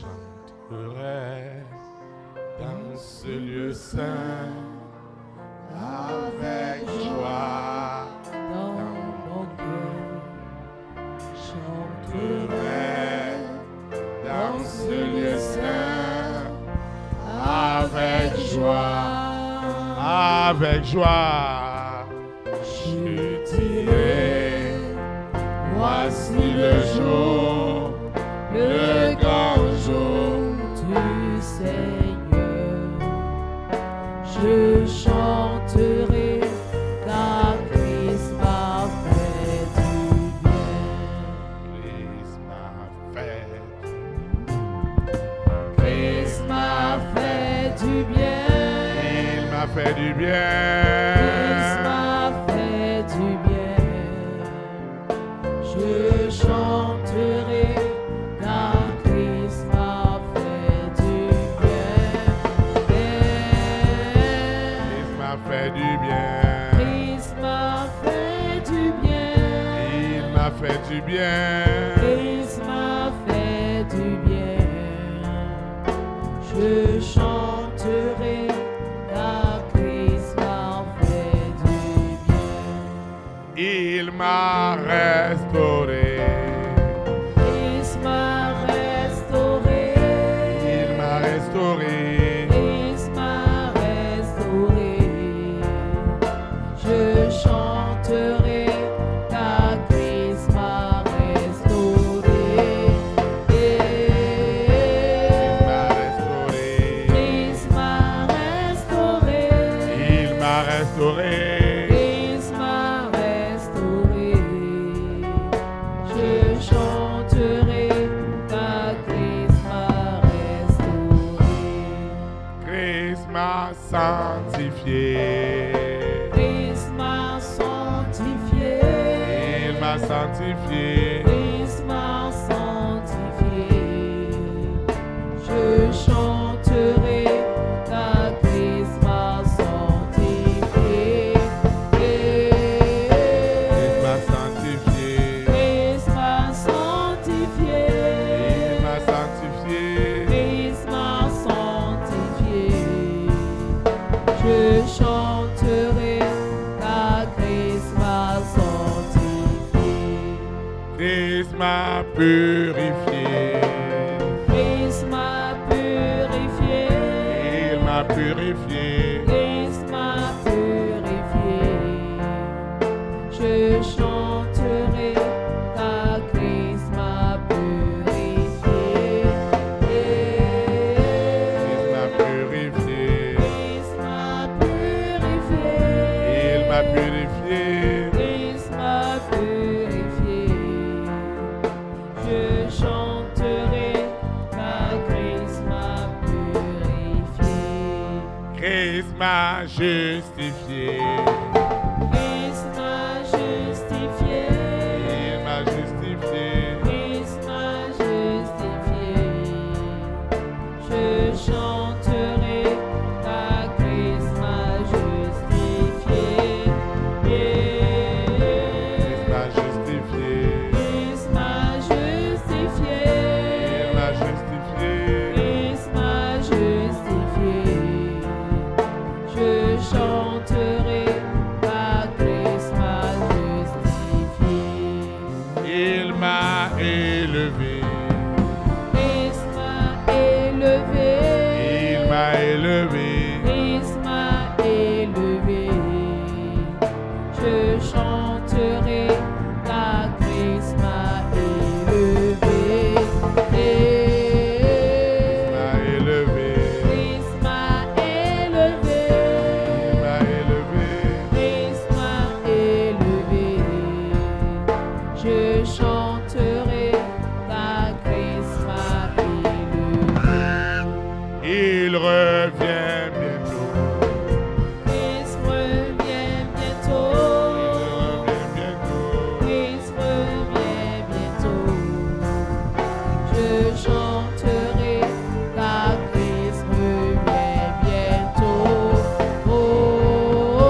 chanterai dans ce lieu saint avec joie dans mon cœur. chanterai dans ce lieu saint avec joie, avec joie. Je dirai, voici le jour, le grand jour Du Seigneur, je chanterai car Christ m'a fait du bien. Christ m'a fait. Christ m'a fait du bien. Il m'a fait du Christ bien. m'a fait du bien. Je chanterai car Christ m'a fait du bien. Christ m'a fait du bien. Christ m'a fait du bien. Il m'a fait du bien. Christ m'a fait du bien. Je chanterai car Christ m'a fait du bien. Il m'a restauré. Christ m'a restauré. Il m'a restauré. Christ m'a restauré. Je chanterai car Christ m'a restauré. Il m'a restauré. Christ m'a restauré. Il m'a restauré. Christ m'a restauré. Je chanterai car Christ m'a restauré. Christ m'a sanctifié. Christ m'a sanctifié. Il m'a sanctifié. Christ m'a sanctifié. Je chanterai car Christ m'a sanctifié. Christ m'a sanctifié. Christ m'a sanctifié. Il m'a sanctifié. Christ m'a sanctifié. Je chanterai car Christ m'a sanctifié. Christ m'a purifié. Christ m'a purifié. Il m'a purifié. Christ m'a purifié. Je chanterai car Christ m'a purifié. Christ m'a purifié. Christ m'a purifié. Il m'a purifié. Christ m'a purifié. Je chanterai car Christ m'a purifié. Christ m'a justifié. Christ m'a justifié. Il m'a justifié. Christ m'a justifié. Je chanterai car Christ m'a justifié. Christ m'a justifié. Christ m'a justifié. Il m'a justifié. Christ m'a justifié. Je chanterai car Christ m'a justifié. Il m'a élevé. Christ m'a élevé. Il m'a élevé. Christ m'a élevé. Je chanterai car Christ m'a élevé. Il m'a élevé. Christ m'a élevé. Il m'a élevé. Christ m'a élevé. Je chanterai car Christ m'a élevé. Il revient bientôt. Christ revient bientôt. Il revient bientôt. Christ revient bientôt. Je chanterai car Christ revient bientôt. Oh, oh,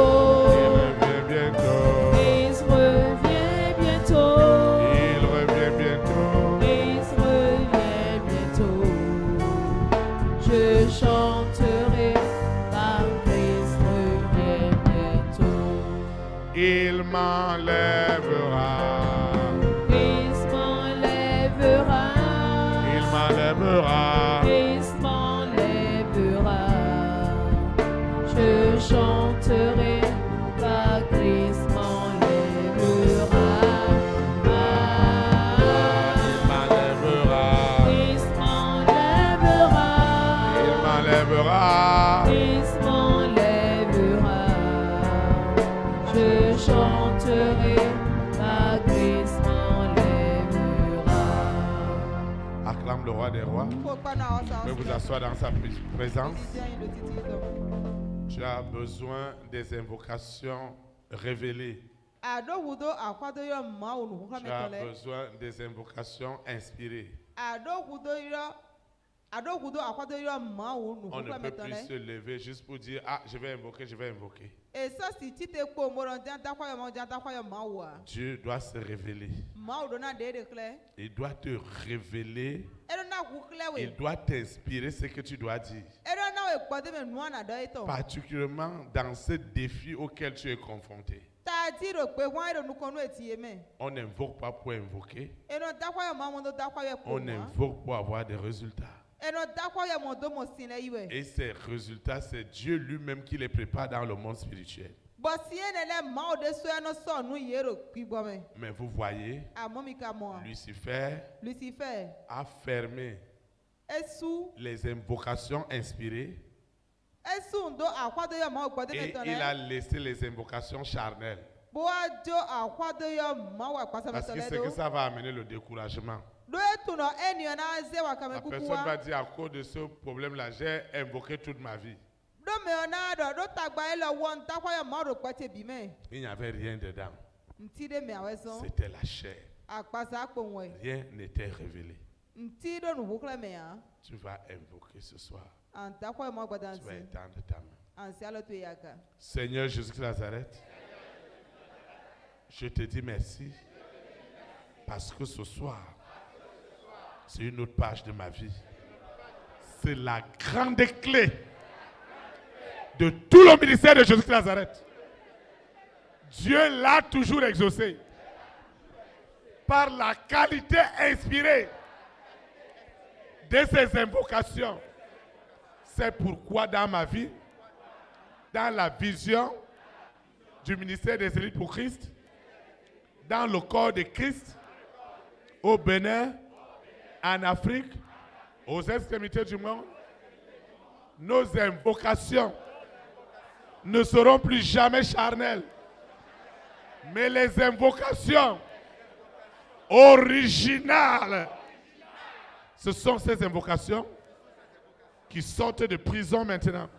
Il oh. revient bientôt. Christ revient bientôt. Il m'enlèvera. Christ m'enlèvera. Il m'enlèvera. Christ m'enlèvera. Je chanterai, car Christ m'enlèvera. Il m'enlèvera. Christ m'enlèvera. Il m'enlèvera. Christ m'enlèvera. Je chanterai, car Christ m'enlèvera. Acclame le roi des rois. Vous pouvez vous asseoir dans sa présence. Tu as besoin des invocations révélées. Tu as besoin des invocations inspirées. On ne peut plus se lever juste pour dire, ah, je vais invoquer, je vais invoquer. Dieu doit se révéler. Il doit te révéler. Il doit t'inspirer ce que tu dois dire. Particulièrement dans ce défi auquel tu es confronté. On n'invoque pas pour invoquer. On invoque pour avoir des résultats. Et ces résultats, c'est Dieu lui-même qui les prépare dans le monde spirituel. Mais vous voyez, Lucifer a fermé les invocations inspirées et il a laissé les invocations charnelles. Parce que c'est que ça va amener le découragement. La personne va dire, à cause de ce problème-là, j'ai invoqué toute ma vie. Il n'y avait rien dedans. C'était la chair. Rien n'était révélé. Tu vas invoquer ce soir. Tu vas étendre ta main. Seigneur Jésus de Nazareth, je te dis merci parce que ce soir, c'est une autre page de ma vie. C'est la grande clé de tout le ministère de Jésus de Nazareth. Dieu l'a toujours exaucé par la qualité inspirée de ses invocations. C'est pourquoi dans ma vie, dans la vision du ministère des élites pour Christ, dans le corps de Christ, au Bénin, en Afrique, aux extrémités du monde, nos invocations ne seront plus jamais charnelles, mais les invocations originales. Ce sont ces invocations qui sortent de prison maintenant.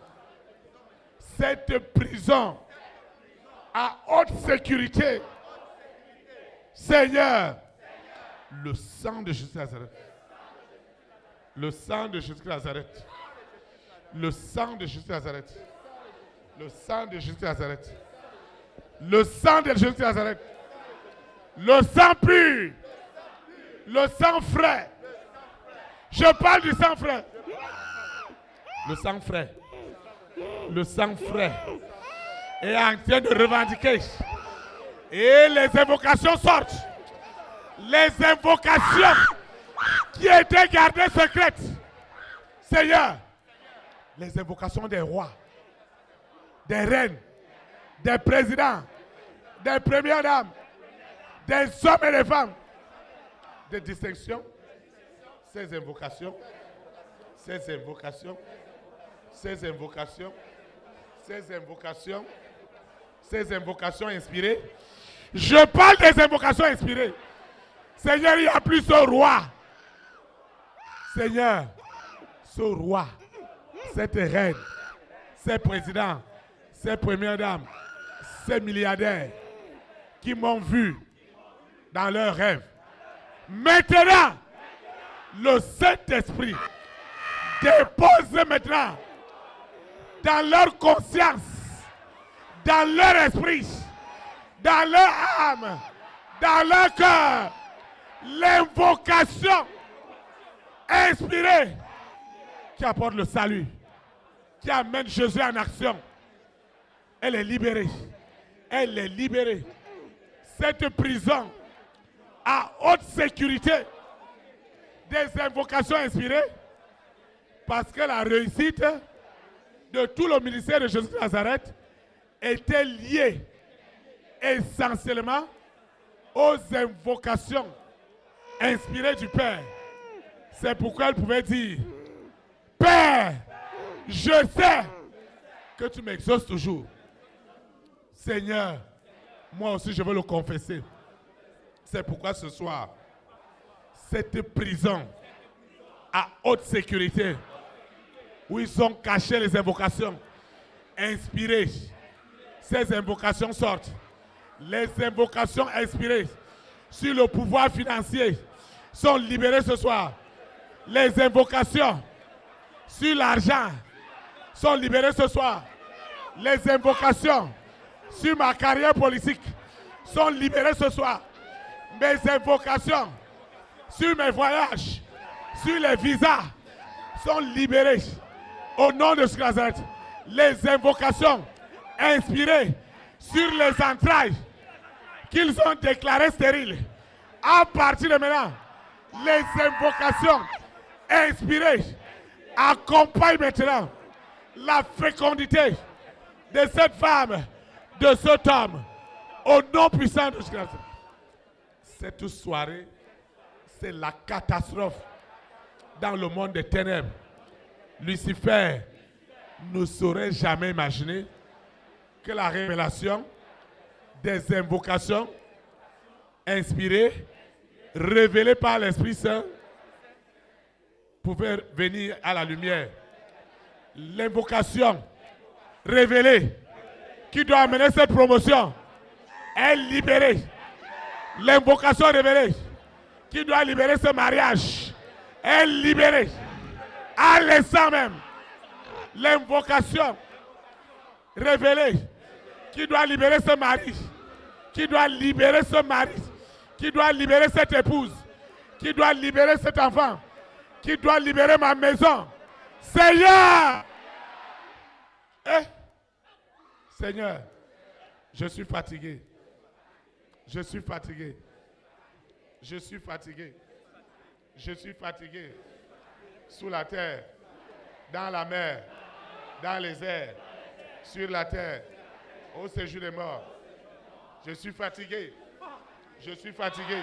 Cette prison à haute sécurité, Seigneur, le sang de Jésus de Nazareth, le sang de Jésus de Nazareth, le sang de Jésus de Nazareth, le sang de Jésus de Nazareth, le sang de Jésus de Nazareth, le sang pur, le sang frais. Je parle du sang frais. Le sang frais. Le sang frais est en train de revendiquer. Et les invocations sortent. Les invocations qui étaient gardées secrètes. Seigneur, les invocations des rois, des reines, des présidents, des premières dames, des hommes et des femmes, de distinction, ces invocations, ces invocations, ces invocations, ces invocations, ces invocations inspirées. Je parle des invocations inspirées. Seigneur, il n'y a plus ce roi. Seigneur, ce roi, cette reine, ces présidents, ces premières dames, ces milliardaires qui m'ont vu dans leurs rêves. Maintenant, le Saint-Esprit dépose maintenant dans leur conscience, dans leur esprit, dans leur âme, dans leur cœur, l'invocation inspirée qui apporte le salut, qui amène Jésus en action. Elle est libérée. Elle est libérée. cette prison à haute sécurité, des invocations inspirées, parce que la réussite de tout le ministère de Jésus de Nazareth était liée essentiellement aux invocations inspirées du Père. C'est pourquoi elle pouvait dire, Père, je sais que tu m'exauces toujours. Seigneur, moi aussi je veux le confesser. C'est pourquoi ce soir, cette prison à haute sécurité, où ils ont caché les invocations inspirées, ces invocations sortent. Les invocations inspirées sur le pouvoir financier sont libérées ce soir. Les invocations sur l'argent sont libérées ce soir. Les invocations sur ma carrière politique sont libérées ce soir. Mes invocations sur mes voyages, sur les visas sont libérées. Au nom de Jésus Nazareth, les invocations inspirées sur les entrailles qu'ils ont déclarées stériles. À partir de maintenant, les invocations inspirées accompagnent maintenant la fécondité de cette femme, de cet homme, au nom puissant de Jésus Christ. Cette soirée, c'est la catastrophe dans le monde des ténèbres. Lucifer ne saurait jamais imaginer que la révélation des invocations inspirées, révélées par l'Esprit Saint, pouvait venir à la lumière. L'invocation révélée qui doit amener cette promotion est libérée. L'invocation révélée qui doit libérer ce mariage est libérée. À l'instant même, l'invocation révélée qui doit libérer ce mari, qui doit libérer ce mari, qui doit libérer cette épouse, qui doit libérer cet enfant, qui doit libérer ma maison. Seigneur! Seigneur, je suis fatigué. Je suis fatigué. Je suis fatigué. Je suis fatigué. Sous la terre, dans la mer, dans les airs, sur la terre, au séjour des morts. Je suis fatigué. Je suis fatigué.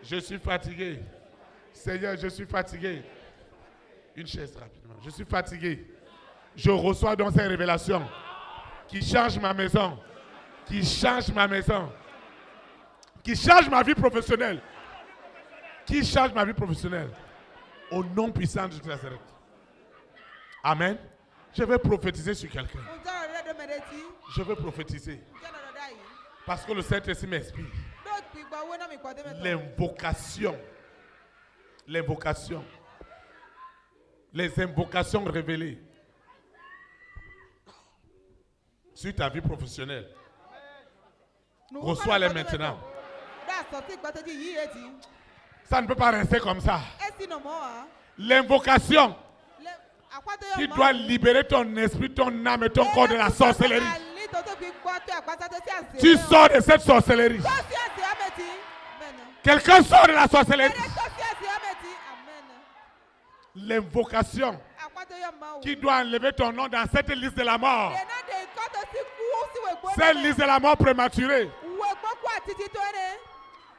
Je suis fatigué. Seigneur, je suis fatigué. Une chaise rapidement. Je suis fatigué. Je reçois donc ces révélations qui changent ma maison, qui changent ma maison, qui changent ma vie professionnelle, qui changent ma vie professionnelle. Au nom puissant de Jésus Nazareth. Amen. Je vais prophétiser sur quelqu'un. Je vais prophétiser. Parce que le Saint-Esprit m'inspire. L'invocation. L'invocation. Les invocations révélées sur ta vie professionnelle. Reçois-les maintenant. Ça ne peut pas rester comme ça. L'invocation qui doit libérer ton esprit, ton âme et ton corps de la sorcellerie. Tu sors de cette sorcellerie. Quelqu'un sort de la sorcellerie. L'invocation qui doit enlever ton nom dans cette liste de la mort. Cette liste de la mort prématurée.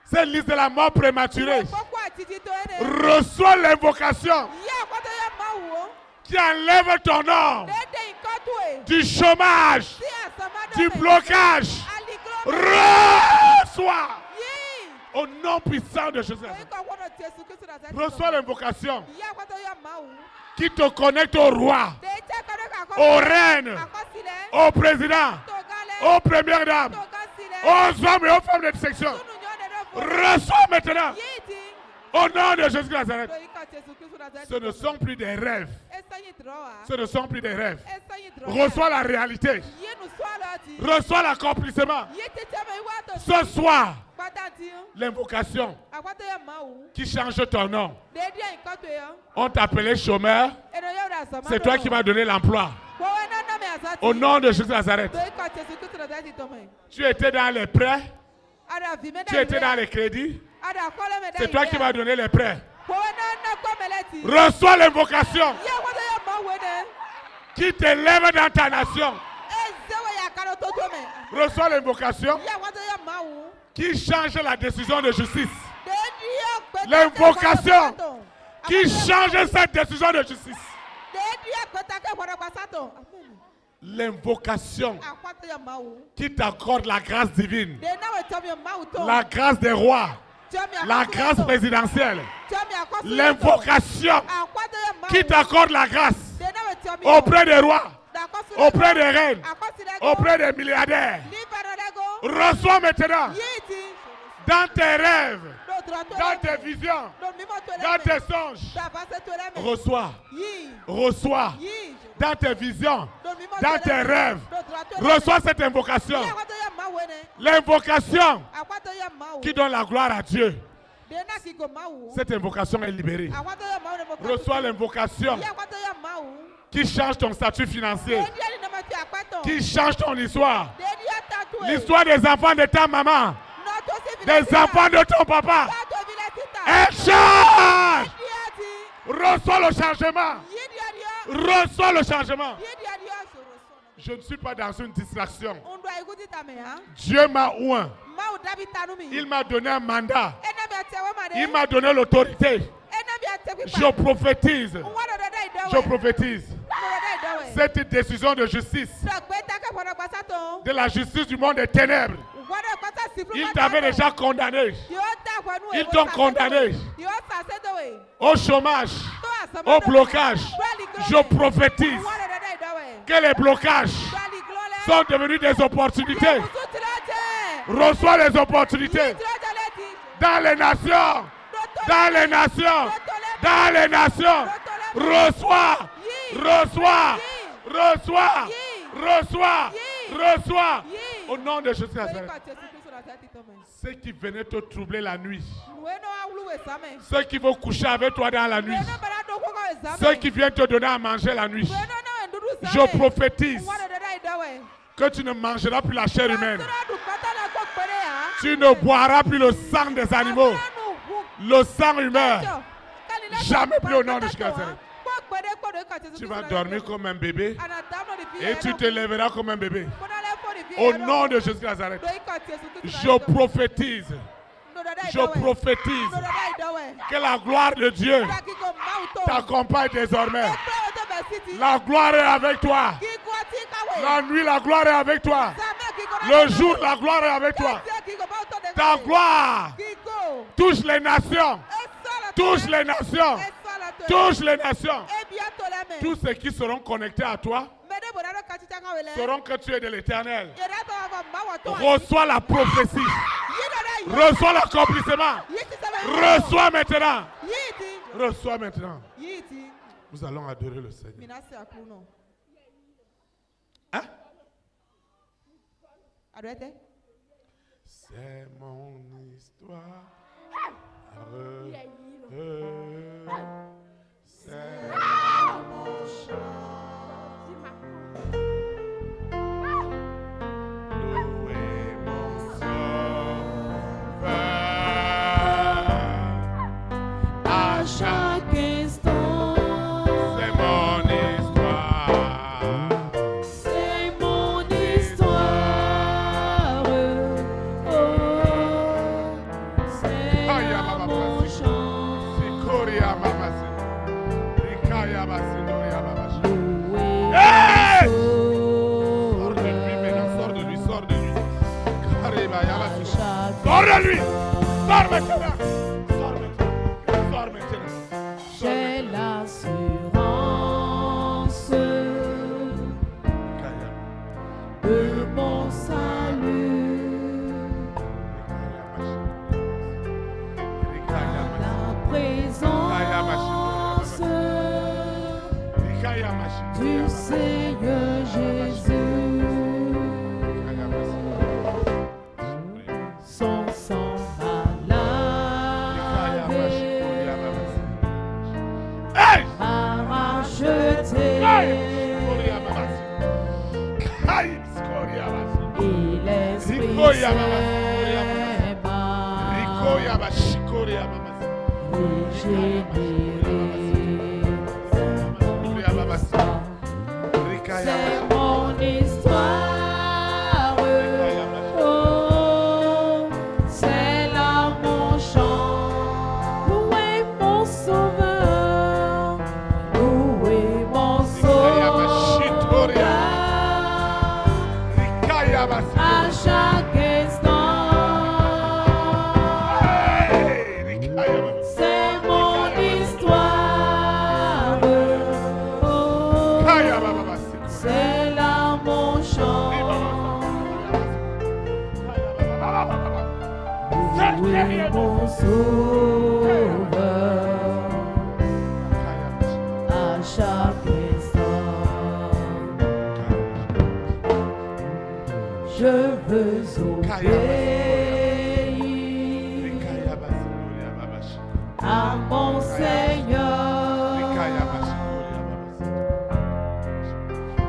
Cette liste de la mort prématurée. Reçois l'invocation qui enlève ton nom du chômage, du blocage. Reçois au nom puissant de Jésus. Reçois l'invocation qui te connecte au roi, aux reines, au président, aux premières dames, aux hommes et aux femmes de section. Reçois maintenant au nom de Jésus Nazareth. Ce ne sont plus des rêves. Ce ne sont plus des rêves. Reçois la réalité. Reçois l'accomplissement. Ce soir, l'invocation qui change ton nom. On t'appelait chômeur. C'est toi qui m'as donné l'emploi. Au nom de Jésus Nazareth. Tu étais dans les prêts. Tu étais dans les crédits. C'est toi qui m'as donné les prêts. Reçois l'invocation qui t'élève dans ta nation. Reçois l'invocation qui change la décision de justice. L'invocation qui change cette décision de justice. L'invocation qui t'accorde la grâce divine, la grâce des rois, la grâce présidentielle. L'invocation qui t'accorde la grâce auprès des rois, auprès des reines, auprès des milliardaires. Reçois maintenant dans tes rêves, dans tes visions, dans tes songes. Reçois dans tes visions, dans tes rêves. Reçois cette invocation. L'invocation qui donne la gloire à Dieu. Cette invocation est libérée. Reçois l'invocation qui change ton statut financier, qui change ton histoire. L'histoire des enfants de ta maman, des enfants de ton papa. Elle change. Reçois le changement. Reçois le changement. Je ne suis pas dans une distraction. Dieu m'a oint. Il m'a donné un mandat. Il m'a donné l'autorité. Je prophétise. Je prophétise. Cette décision de justice, de la justice du monde des ténèbres, ils t'avaient déjà condamné. Ils t'ont condamné au chômage, au blocage. Je prophétise que les blocages sont devenus des opportunités. Reçois les opportunités dans les nations. Dans les nations. Dans les nations. Reçois. Reçois. Reçois. Reçois. Reçois. Au nom de Jésus Nazareth. Ceux qui venaient te troubler la nuit. Ceux qui vont coucher avec toi dans la nuit. Ceux qui viennent te donner à manger la nuit. Je prophétise que tu ne mangeras plus la chair humaine. Tu ne boiras plus le sang des animaux. Le sang humain. Jamais plus au nom de Jésus. Tu vas dormir comme un bébé et tu te lèveras comme un bébé. Au nom de Jésus Nazareth, je prophétise que la gloire de Dieu t'accompagne désormais. La gloire est avec toi. La nuit, la gloire est avec toi. Le jour, la gloire est avec toi. Ta gloire touche les nations. Touche les nations. Touche les nations. Tous ceux qui seront connectés à toi sauront que tu es de l'Éternel. Reçois la prophétie. Reçois l'accomplissement. Reçois maintenant. Reçois maintenant. Nous allons adorer le Seigneur. Hein? C'est mon histoire. C'est mon chant. Louez mon sauveur. À chaque instant. C'est mon histoire. C'est mon histoire. Oh, c'est mon chant. Hey! Sors de lui maintenant, sors de lui, sors de lui. Sors de lui! Sors maintenant! Sors maintenant! Sors maintenant! J'ai l'assurance de mon salut. La présence du Seigneur Jésus. Son sang m'a lavé, m'a racheté. Et l'Esprit Saint C'est mon histoire. Oh, c'est là mon chant. Louez mon sauveur. Louez mon sauveur. À chaque instant. C'est mon histoire. Oh, c'est là mon chant. Louez mon sauveur. À chaque instant. Je veux obéir à mon Seigneur.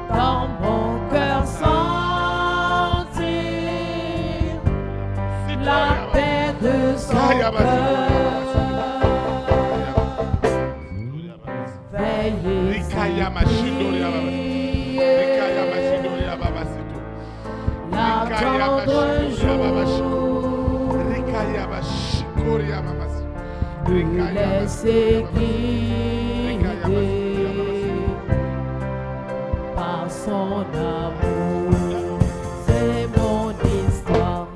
Dans mon cœur sentir la paix de son cœur. Veillez et priez, l'attendre un jour, me laisser guider par son amour. C'est mon histoire,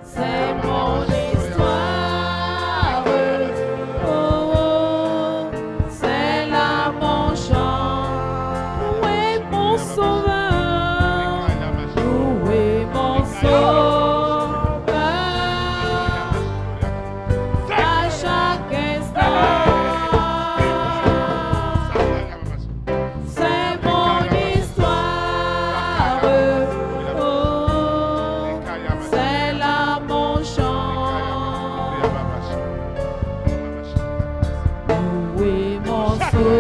c'est mon histoire. Oh, c'est là mon chant. Louez mon sauveur, louez mon sauveur. À chaque instant. C'est mon histoire. Oh, c'est là mon chant. Louez mon sauveur.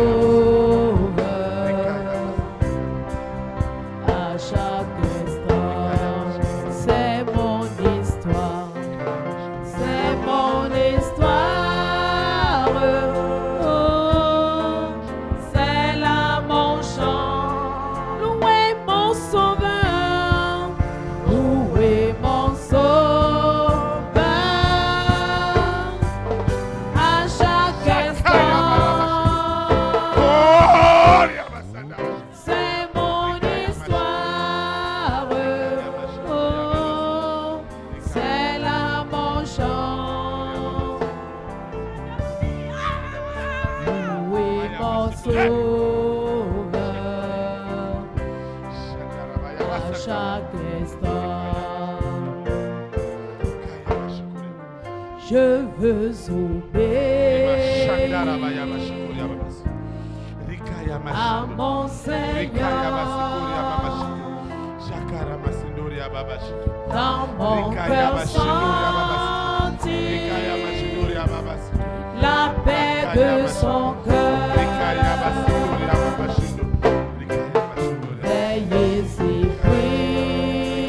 À chaque instant. C'est mon histoire. C'est mon histoire. Oh, c'est là mon chant. Louez mon sauveur. Louez mon sauveur. À chaque instant. C'est mon histoire. Oh, c'est là mon chant. Louez mon sauveur. À chaque instant. Je veux obéir à mon Seigneur. Dans mon cœur sentir la paix de son cœur. Veillez et priez,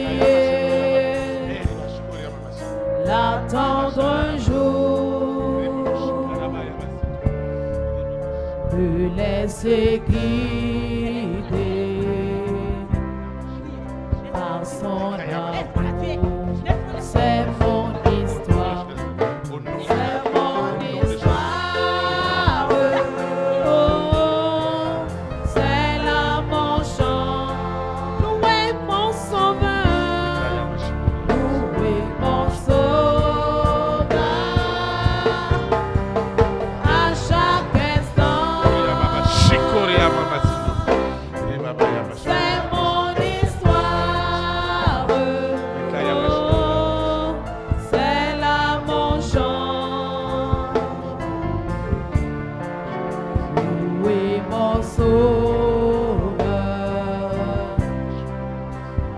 l'attendre un jour, me laisser guider par son amour. C'est mon histoire. C'est mon histoire. Oh, c'est là mon chant. Louez mon sauveur. Louez mon sauveur. À chaque instant. C'est mon histoire. Oh, c'est là mon chant. Louez mon sauveur.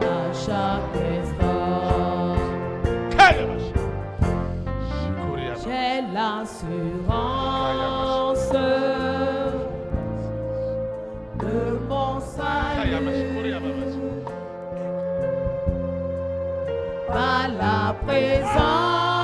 À chaque instant. J'ai l'assurance de mon salut par la présence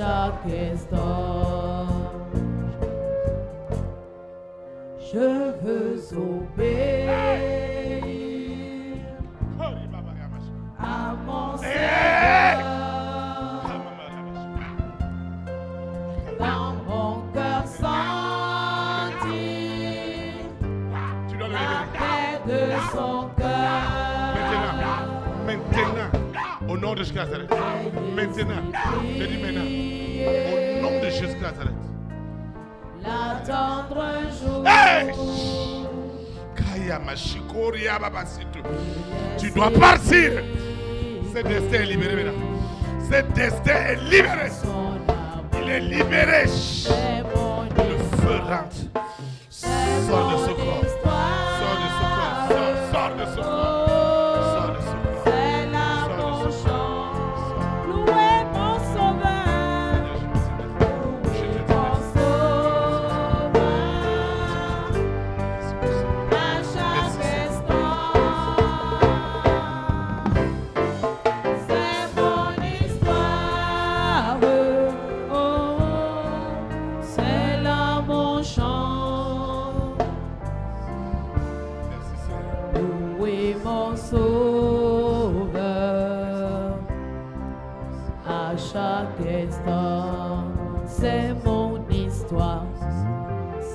chaque instant. Je veux obéir à mon Seigneur. Dans mon cœur sentir Tu dois le la libérer. paix de son cœur. Maintenant, au nom de Jésus Nazareth. Maintenant, je dis maintenant, au nom de Jésus Nazareth. L'attendre un jour. Hey! Kaya Mashikoria Babasitu. Tu dois partir. Ce destin est libéré maintenant. Ce destin est libéré. Son amour Il est libéré. est mon Le feu rentre. Sors de ce corps. Sors de ce corps. Sors de ce corps. Sors de ce corps. c'est là mon chant. Louez mon sauveur. Louez mon sauveur. À chaque instant. C'est mon histoire. Oh, c'est là mon chant. Merci Seigneur. Louez mon sauveur à chaque instant. C'est mon histoire.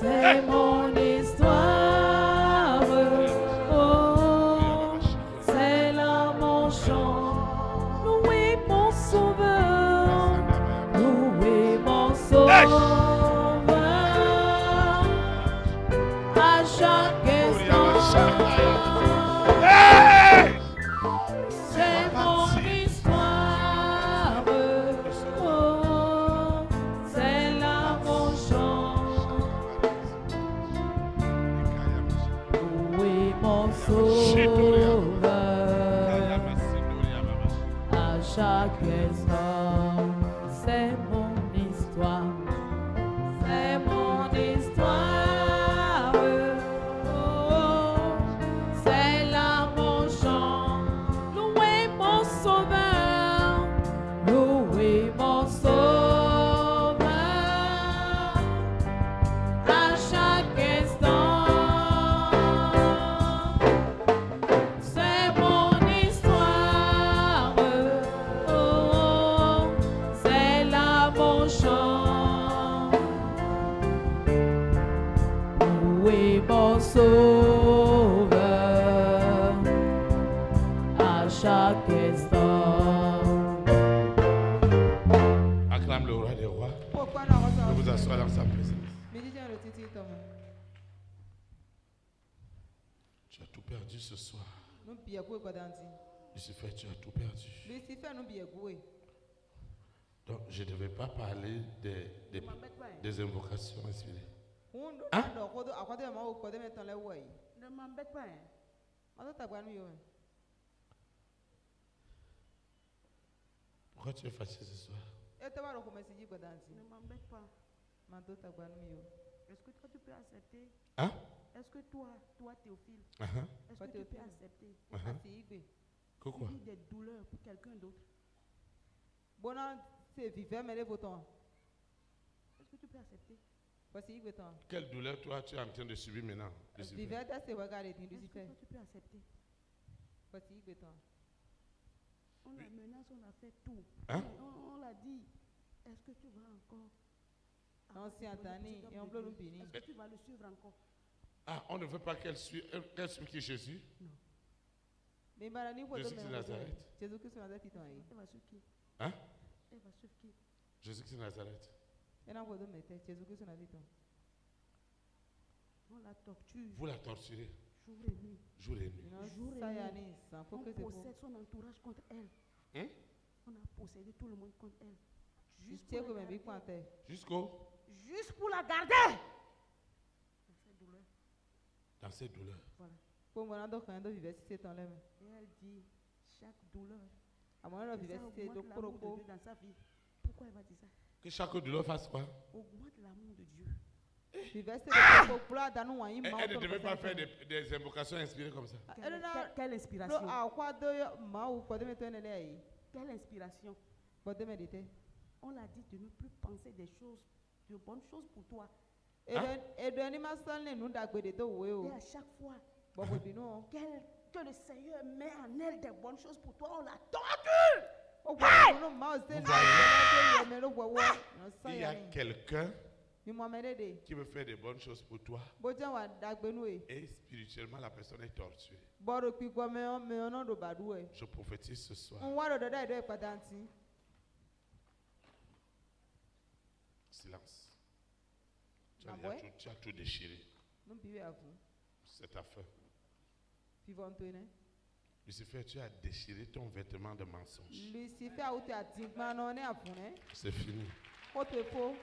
C'est mon histoire. Oh, c'est là mon chant. Louez mon sauveur. Louez mon sauveur à chaque instant. Hey! C'est mon histoire. Oh, c'est là mon chant. Louez mon sauveur à chaque instant. C'est mon histoire. C'est mon histoire. Oh, c'est là mon chant. Louez mon sauveur. Louez mon sauveur à chaque instant. C'est mon histoire. Oh, c'est là mon chant. Louez mon sauveur à chaque instant. Acclame le roi des rois. Je vous assois dans sa présence. Tu as tout perdu ce soir. Lucifer, tu as tout perdu. Donc, je ne devais pas parler des invocations inspirées. Ne m'embête pas. Hein. Pourquoi tu es fâché ce soir? Ne m'embête pas. Est-ce que toi tu peux accepter? Hein? Est-ce que toi Théophile, Uh-huh. est-ce que tu peux accepter Uh-huh. Quoi? subir des douleurs pour quelqu'un d'autre? Est-ce que tu peux accepter? Quelle douleur toi tu es en train de subir maintenant? Lucifer? Est-ce que toi tu peux accepter? On la menace, on a fait tout. Hein? On l'a dit. Est-ce que tu vas encore? Ancien Tani, et on peut nous bénir. Est-ce que tu vas le suivre encore? Ah, on ne veut pas qu'elle suive qui est Jésus? Mais Barani, vous Jésus de Nazareth. Jésus-Christ de Nazareth, Elle va suivre qui? Hein? Elle va suivre qui? Jésus de Nazareth. Jésus-Christ de Nazareth. On la torture Vous la torturez jour et nuit. jour et nuit. Jour et Ça y nuit. est, ça faut On que c'est pour. possède son entourage contre elle. Hein? On a possédé tout le monde contre elle. Juste Tiens, pour, comme la un big garder. pointeur. Jusqu'au Juste pour la garder. Dans cette douleur. dans ces douleurs. Voilà. Pour moi, on doit vivre si c'est en l'air. Et elle dit, chaque douleur, À mon avis, ça vivre si c'est augmente de l'amour de Koroko. Dieu dans sa vie. Pourquoi elle va dire ça? Que chaque douleur fasse quoi? Augmente l'amour de Dieu. Vivre si c'est de Koroko. Pour la dans nous, Elle ne devait pas faire des invocations inspirées comme ça. Quelle inspiration. À quoi de ma ou quoi de mettre un élève? Quelle inspiration. Quoi de méditer? On l'a dit de ne plus penser des choses, de bonnes choses pour toi. Et de ma salle nous d'agbede to Et weo. à chaque fois Bobo bino. que le Seigneur met en elle des bonnes choses pour toi, on la tordue. O bobo no ma o se na me lo wewo. No sa Il y ya a ni. quelqu'un Mi mo amede qui veut faire des bonnes choses pour toi Bojan wa dagbenu e. et spirituellement la personne est torturée. Boro pi gbo me ono do badu e. Je prophétise ce soir. On wa do do e patanti. Silence. Tu Ah as, ouais? tu as tout déchiré. No biwe afu. C'est ta fin. Vivant ne. Lucifer, tu as déchiré ton vêtement de mensonge. Lucifer a outi atingma no ne afu ne. C'est fini. O to fo.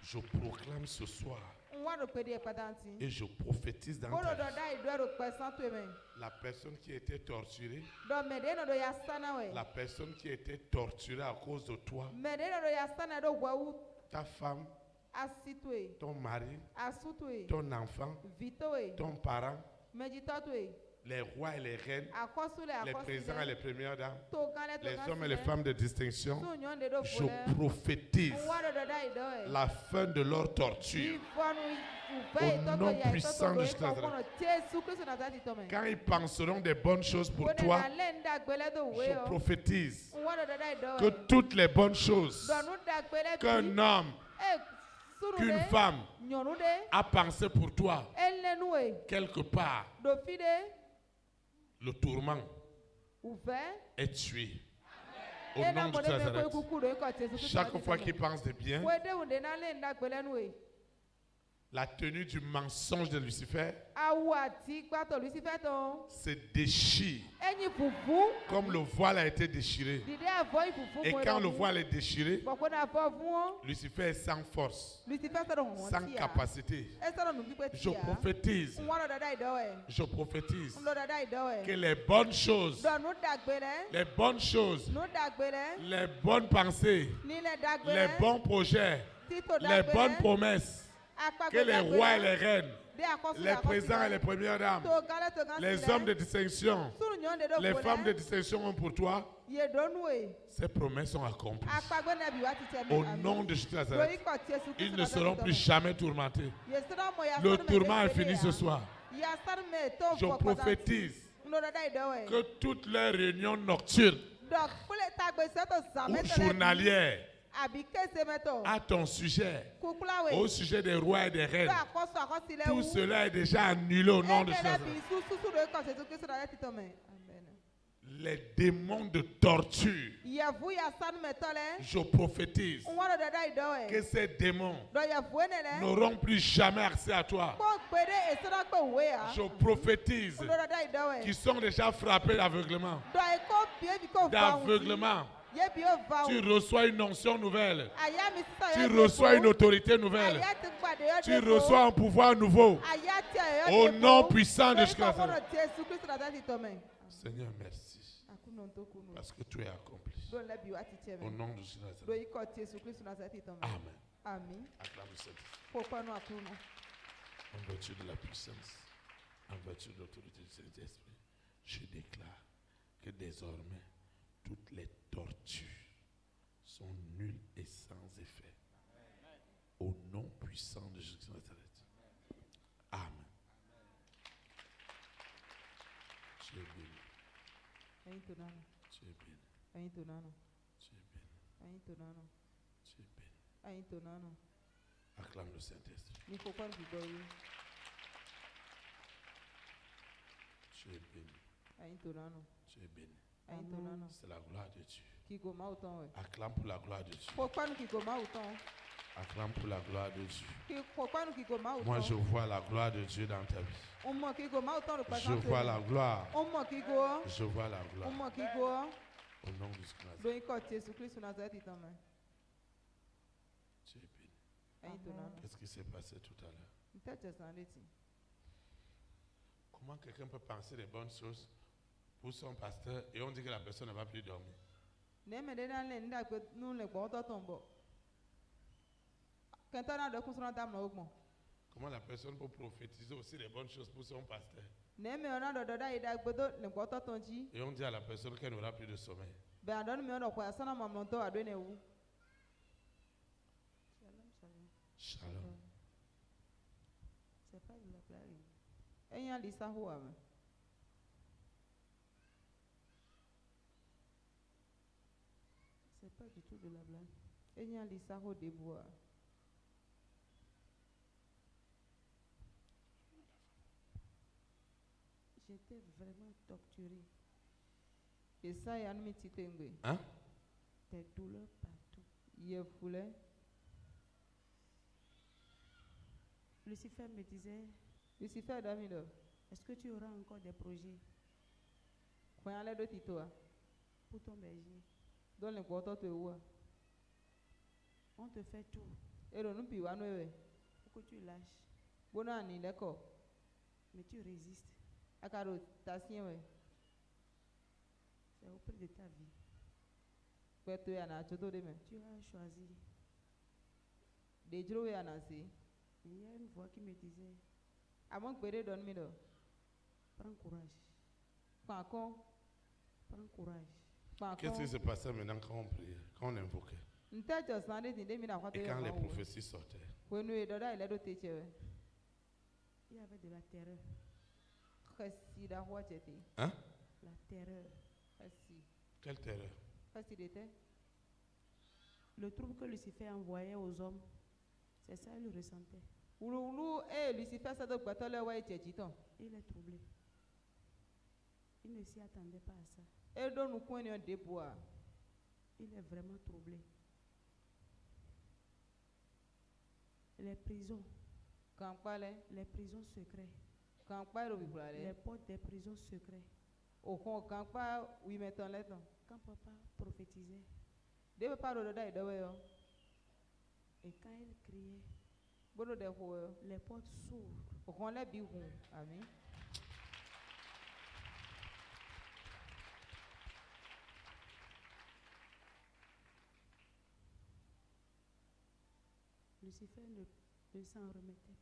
Je proclame ce soir On wa do pe de patanti. et je prophétise dans Boro ta do vie. da ido ro pe san to me. La personne qui était torturée, Do me de no do ya sana we. la personne qui était torturée à cause de toi, Me de no do ya sana do wewu ta femme, asitwe. ton mari, Asutwe. ton enfant, Vitowe. ton parent, Meditotwe. les rois et les reines, Akosule les présidents et les premières dames, les hommes et les femmes de distinction, je prophétise la fin de leur torture. Au nom puissant de Jésus. Quand ils penseront des bonnes choses pour toi, je prophétise que toutes les bonnes choses qu'un homme, qu'une femme a pensé pour toi, quelque part, le tourment est tué. Au nom de Nazareth. Chaque fois qu'il pense de bien, la tenue du mensonge de Lucifer se déchire comme le voile a été déchiré. Et quand le voile est déchiré, Lucifer est sans force, sans capacité. Je prophétise que les bonnes choses, les bonnes pensées, les bons projets, les bonnes promesses, que les rois et les reines, les présidents et les premières dames, les hommes de distinction, les femmes de distinction ont pour toi, ces promesses sont accomplies. Au nom de Jésus de Nazareth, ils ne seront plus jamais tourmentés. Le tourment est fini ce soir. Je prophétise que toutes les réunions nocturnes ou journalières à ton sujet, au sujet des rois et des reines, tout cela est déjà annulé au nom de Jésus. Les démons de torture, je prophétise que ces démons n'auront plus jamais accès à toi. Je prophétise qu'ils sont déjà frappés d'aveuglement. Tu reçois une onction nouvelle. Tu reçois une autorité nouvelle. Tu reçois un pouvoir nouveau. Au nom puissant de Jésus. Seigneur, merci. Parce que tu es accompli. Au nom de Jésus. Amen. Amen. Acclame le Saint-Esprit. En vertu de la puissance, en vertu de l'autorité du Saint-Esprit, je déclare que désormais, toutes les tortures sont nulles et sans effet. Au nom puissant de Jésus de Nazareth. Amen. Tu es béni. Tu es béni. Tu es béni. Tu es béni. Acclame le Saint-Esprit. Tu es béni. Tu es béni. C'est la gloire de Dieu. Acclame pour la gloire de Dieu. Acclame pour la gloire de Dieu. Moi, je vois la gloire de Dieu dans ta vie. Je vois la gloire. Je vois la gloire. Au nom de Jésus. Tu es béni. Qu'est-ce qui s'est passé tout à l'heure? Comment quelqu'un peut penser des bonnes choses pour son pasteur et on dit que la personne ne va plus dormir? Comment la personne peut prophétiser aussi des bonnes choses pour son pasteur? Et on dit à la personne qu'elle n'aura plus de sommeil. Ben donne me quoi ça na mamonto a donné où. Shalom. C'est pas de la blague. Eyan lisa ho ame. C'est pas du tout de la blague. Eyan lisa ho debout. J'étais vraiment torturée. Et ça y a nous titengwe. Hein? Des douleurs partout. Ye foule. Lucifer me disait, Lucifer Damido. est-ce que tu auras encore des projets Quand aller de titoa. pour ton berger? Dans le quarto te ou. On te fait tout Et le nous piwa noé. pour que tu lâches, Bona ni leko. mais tu résistes. Akaro tasien we. C'est au prix de ta vie. Kweto ya na choto de me. Tu as choisi. De jro ya na si. Il y a une voix qui me disait, Amon kwere don mi do. prends courage, Pankon. prends courage. Qu'est-ce qui se passait maintenant quand on priait, quand on invoquait Nte just na de de mi na kwato et ya quand les ma. prophéties sortaient? Wenu e doda ile do teche we. Il y avait de la terreur. Khasi da ho chete. Hein? La terreur. Khasi. Quelle terreur? Khasi de te. Le trouble que Lucifer envoyait aux hommes, c'est ça il le ressentait. Ulu e Lucifer sa do kwato le wa chechi ton. Il est troublé. Il ne s'y attendait pas à ça. E do nu kwen yon debout. Il est vraiment troublé. Les prisons, Kan pale. les prisons secrètes, Kan pa ro les biblale. portes des prisons secrètes. O kon kan pa wi meton le ton. Quand papa prophétisait De pa ro doda ido we yo. et quand il criait, Bodo de ho yo. les portes s'ouvrent. O kon le bi hu. Amen. Lucifer ne s'en remettait.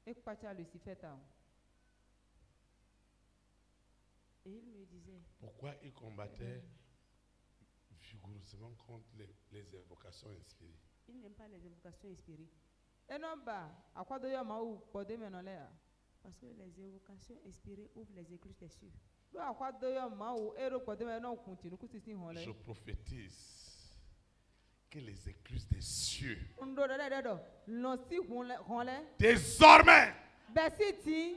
E kwacha Lucifer ta. Et il me disait, Pourquoi il combattait vigoureusement contre les invocations inspirées? il n'aime pas les invocations inspirées. E no ba akwado yo ma u pode me no le a. Parce que les invocations inspirées ouvrent les écluses des cieux. Do akwado yo ma u e ro pode me no kuntinu kusisi hon le. Je prophétise que les écluses des cieux, Ndo doda do. No si hon le. désormais, Besiti.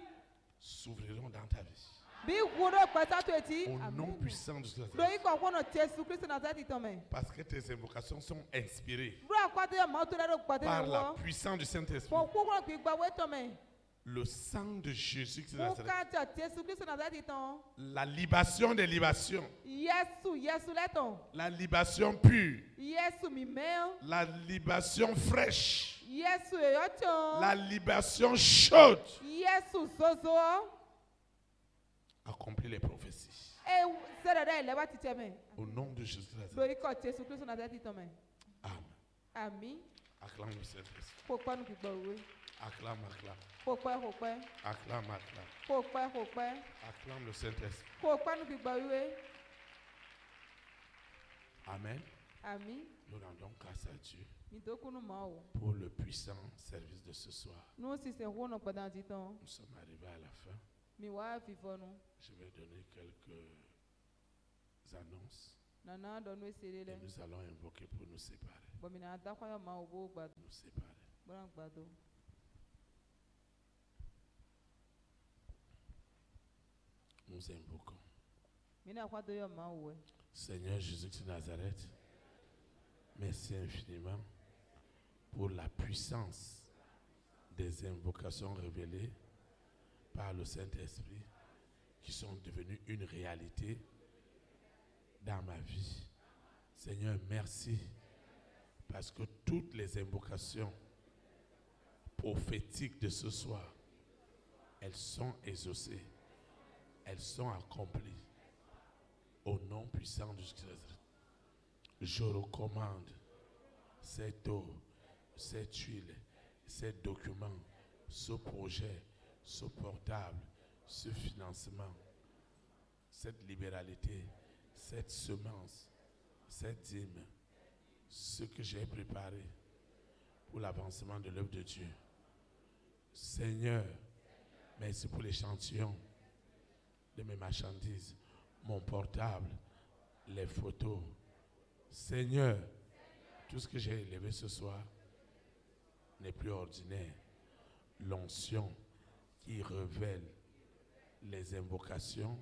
s'ouvriront dans ta vie. Bi guro kwata to eti. Au nom Amen. puissant de Jésus. Do iko kono Jesu Christ na zati to me. Parce que tes invocations sont inspirées Do akwado yo ma to le ro pode par me la wo. puissance du Saint-Esprit. Po ku ko ki gba we to me. Le sang de Jésus qui Mo Nazareth. ka Jesu Christ na zati to. La libation des libations. Yesu le ton. La libation pure. Yesu mi me. La libation fraîche. Yesu e yo ton. La libation chaude. Yesu sozo. Accomplit les prophéties. E sere da ile ba ti me. Au nom de Jésus. Do iko Jesu Christ na zati to me. Amen. Ami. Acclame le Saint-Esprit. Po pa nu ki gba we. Acclame, acclame. Po pa. Acclame, acclame. Po pa. Acclame le Saint-Esprit. Po pa nu ki gba we. Amen. Ami. Nous rendons grâce à Dieu Mi to kunu ma o. pour le puissant service de ce soir. Nu si se ho no pa dan ti ton. Nous sommes arrivés à la fin. Mi wa fi fo nu. Je vais donner quelques annonces Nana do nu sere et le. nous allons invoquer pour nous séparer. Bo mi na da kwa yo ma o bo gba. Nous séparer. Bo na gba do. Nous invoquons. Mi na kwa do yo ma o we. Seigneur Jésus de Nazareth, merci infiniment pour la puissance des invocations révélées par le Saint-Esprit qui sont devenues une réalité dans ma vie. Seigneur, merci parce que toutes les invocations prophétiques de ce soir, elles sont exaucées, elles sont accomplies. Au nom puissant de Jésus, je recommande cette eau, cette huile, ces documents, ce projet, ce portable, ce financement, cette libéralité, cette semence, cette dîme, ce que j'ai préparé pour l'avancement de l'œuvre de Dieu. Seigneur, merci pour l'échantillon de mes marchandises, mon portable, les photos. Seigneur, tout ce que j'ai élevé ce soir n'est plus ordinaire. L'onction qui révèle les invocations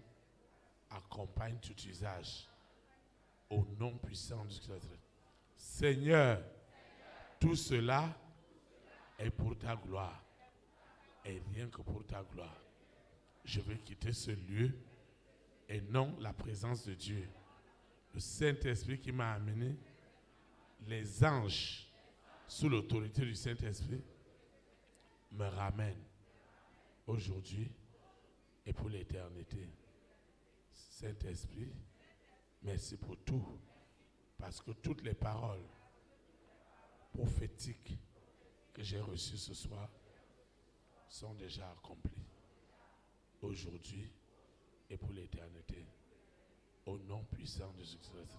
accompagne tout usage au nom puissant du Christ. Seigneur, tout cela est pour ta gloire et rien que pour ta gloire. Je vais quitter ce lieu et non la présence de Dieu. Le Saint-Esprit qui m'a amené, les anges sous l'autorité du Saint-Esprit me ramènent aujourd'hui et pour l'éternité. Saint-Esprit, merci pour tout, parce que toutes les paroles prophétiques que j'ai reçues ce soir sont déjà accomplies aujourd'hui et pour l'éternité. Au nom puissant de Jésus-Christ.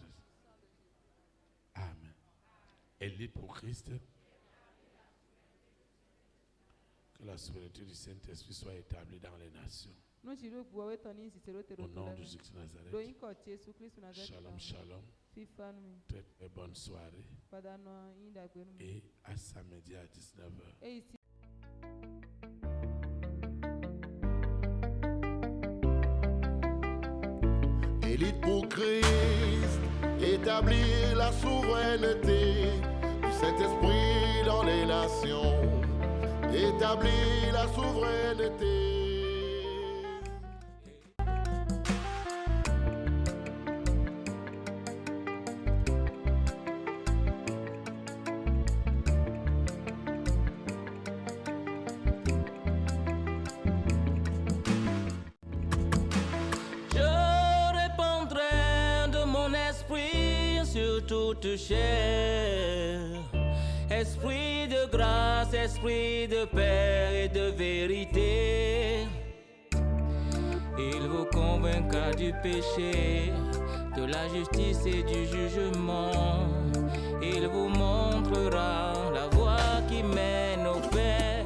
Amen. Élite pour Christ. Que la souveraineté du Saint-Esprit soit établie dans les nations. Au nom de Jésus Nazareth. Shalom, shalom. Très, très bonne soirée. Et à samedi à 19h. Élite pour Christ, établir la souveraineté du Saint-Esprit dans les nations. Établir la souveraineté. Toute chair, esprit de grâce, esprit de paix et de vérité, il vous convaincra du péché, de la justice et du jugement, il vous montrera la voie qui mène au Père.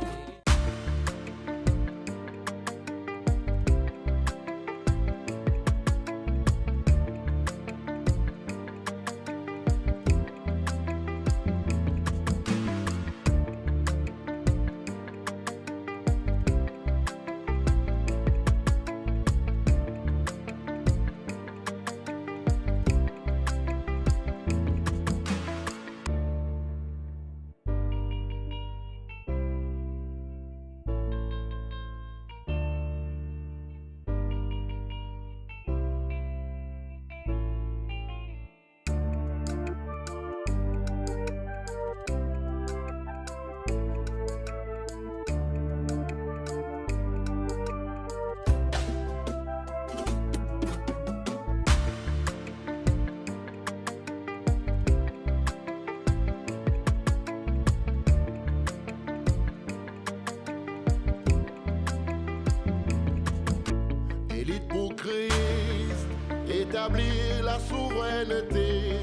Établir la souveraineté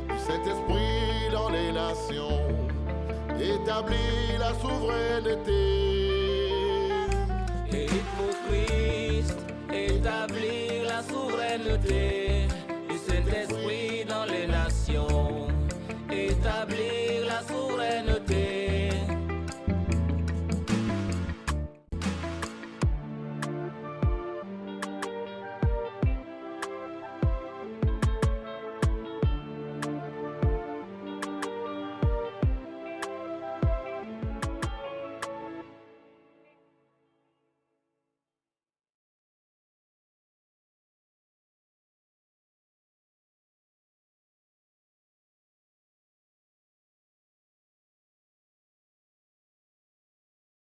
du Saint-Esprit dans les nations. Établir la souveraineté.